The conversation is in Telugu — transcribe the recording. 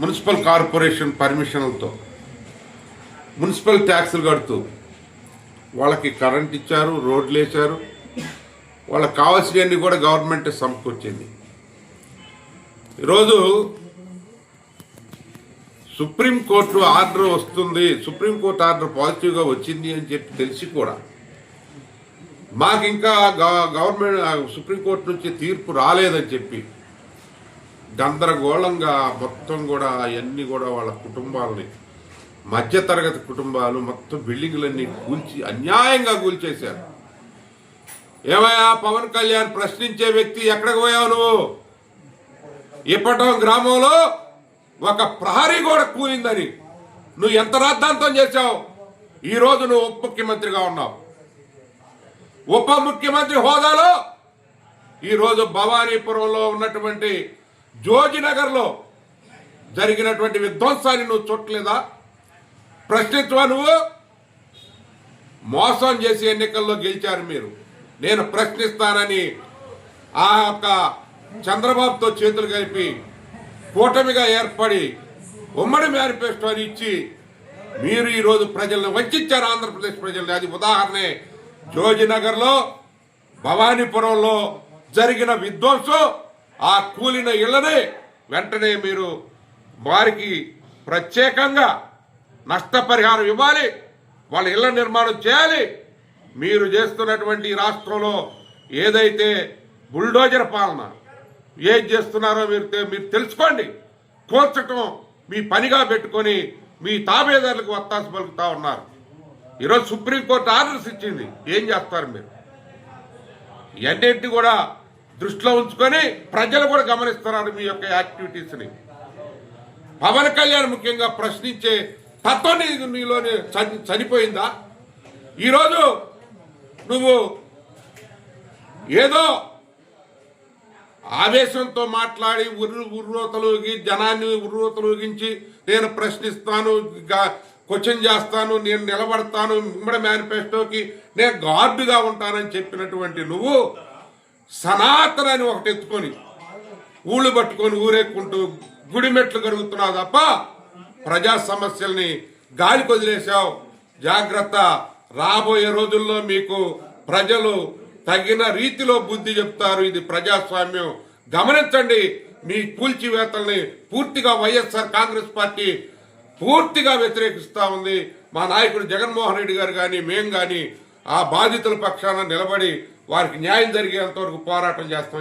మున్సిపల్ కార్పొరేషన్ పర్మిషన్లతో మున్సిపల్ ట్యాక్సులు కడుతూ వాళ్ళకి కరెంట్ ఇచ్చారు, రోడ్లు వేశారు, వాళ్ళకి కావాల్సినవన్నీ కూడా గవర్నమెంట్ సమకూర్చింది. ఈరోజు సుప్రీంకోర్టు ఆర్డర్ వస్తుంది, సుప్రీంకోర్టు ఆర్డర్ పాజిటివ్గా వచ్చింది అని చెప్పి తెలిసి కూడా మాకు ఇంకా గవర్నమెంట్ సుప్రీంకోర్టు నుంచి తీర్పు రాలేదని చెప్పి గందరగోళంగా మొత్తం కూడా అవన్నీ కూడా వాళ్ళ కుటుంబాలని, మధ్యతరగతి కుటుంబాలు మొత్తం బిల్డింగ్లన్నీ కూల్చి అన్యాయంగా కూల్చేశారు. ఏమయ్యా పవన్ కళ్యాణ్ ప్రశ్నించే వ్యక్తి, ఎక్కడికి పోయావు నువ్వు? ఇప్పటం గ్రామంలో ఒక ప్రహరీ కూడా కూలిందని నువ్వు ఎంత రాద్ధాంతం చేశావు. ఈరోజు నువ్వు ఉప ముఖ్యమంత్రిగా ఉన్నావు. ఉప ముఖ్యమంత్రి హోదాలో ఈరోజు భవానీపురంలో ఉన్నటువంటి జోజినగర్లో జరిగినటువంటి విధ్వంసాన్ని నువ్వు చూడలేదా? ప్రశ్నించవా నువ్వు? మోసం చేసి ఎన్నికల్లో గెలిచారు మీరు. నేను ప్రశ్నిస్తానని ఆ యొక్క చంద్రబాబుతో చేతులు కలిపి కూటమిగా ఏర్పడి ఉమ్మడి మేనిఫెస్టోని ఇచ్చి మీరు ఈరోజు ప్రజలను వంచారు, ఆంధ్రప్రదేశ్ ప్రజల్ని. అది ఉదాహరణే జోజినగర్లో, భవానీపురంలో జరిగిన విధ్వంసం. ఆ కూలిన ఇళ్లనే వెంటనే మీరు వారికి ప్రత్యేకంగా నష్టపరిహారం ఇవ్వాలి, వాళ్ళ ఇళ్ల నిర్మాణం చేయాలి. మీరు చేస్తున్నటువంటి రాష్ట్రంలో ఏదైతే బుల్డోజర్ పాలన ఏది చేస్తున్నారో మీరు తెలుసుకోండి. కూల్చటం మీ పనిగా పెట్టుకొని మీ తాబేదారులకు వత్తాసు పలుకుతా ఉన్నారు. ఈరోజు సుప్రీంకోర్టు ఆర్డర్స్ ఇచ్చింది, ఏం చేస్తారు మీరు? ఇవన్నింటినీ కూడా దృష్టిలో ఉంచుకొని ప్రజలు కూడా గమనిస్తున్నారు మీ యొక్క యాక్టివిటీస్ని. పవన్ కళ్యాణ్ ముఖ్యంగా ప్రశ్నించే తత్వం నీలోనే చనిపోయిందా? ఈరోజు నువ్వు ఏదో ఆవేశంతో మాట్లాడి ఉర్రోతలోగి జనాన్ని ఉర్రోతలోగించి నేను ప్రశ్నిస్తాను, క్వశ్చన్ చేస్తాను, నేను నిలబడతాను, ఉమ్మడి మేనిఫెస్టోకి నేను గార్డుగా ఉంటానని చెప్పినటువంటి నువ్వు సనాతనాన్ని ఒకటి ఎత్తుకొని ఊళ్ళు పట్టుకొని ఊరేక్కుంటూ గుడిమెట్లు కరుగుతున్నావు తప్ప ప్రజా సమస్యల్ని గాలి కొదిలేశావు. జాగ్రత్త, రాబోయే రోజుల్లో మీకు ప్రజలు తగిన రీతిలో బుద్ధి చెప్తారు. ఇది ప్రజాస్వామ్యం, గమనించండి. మీ కూల్చివేతల్ని పూర్తిగా వైఎస్ఆర్ కాంగ్రెస్ పార్టీ పూర్తిగా వ్యతిరేకిస్తూ ఉంది. మా నాయకుడు జగన్మోహన్ రెడ్డి గారు కానీ మేము కానీ ఆ బాధితుల పక్షాన నిలబడి వారికి న్యాయం జరిగేంత వరకు పోరాటం చేస్తాం.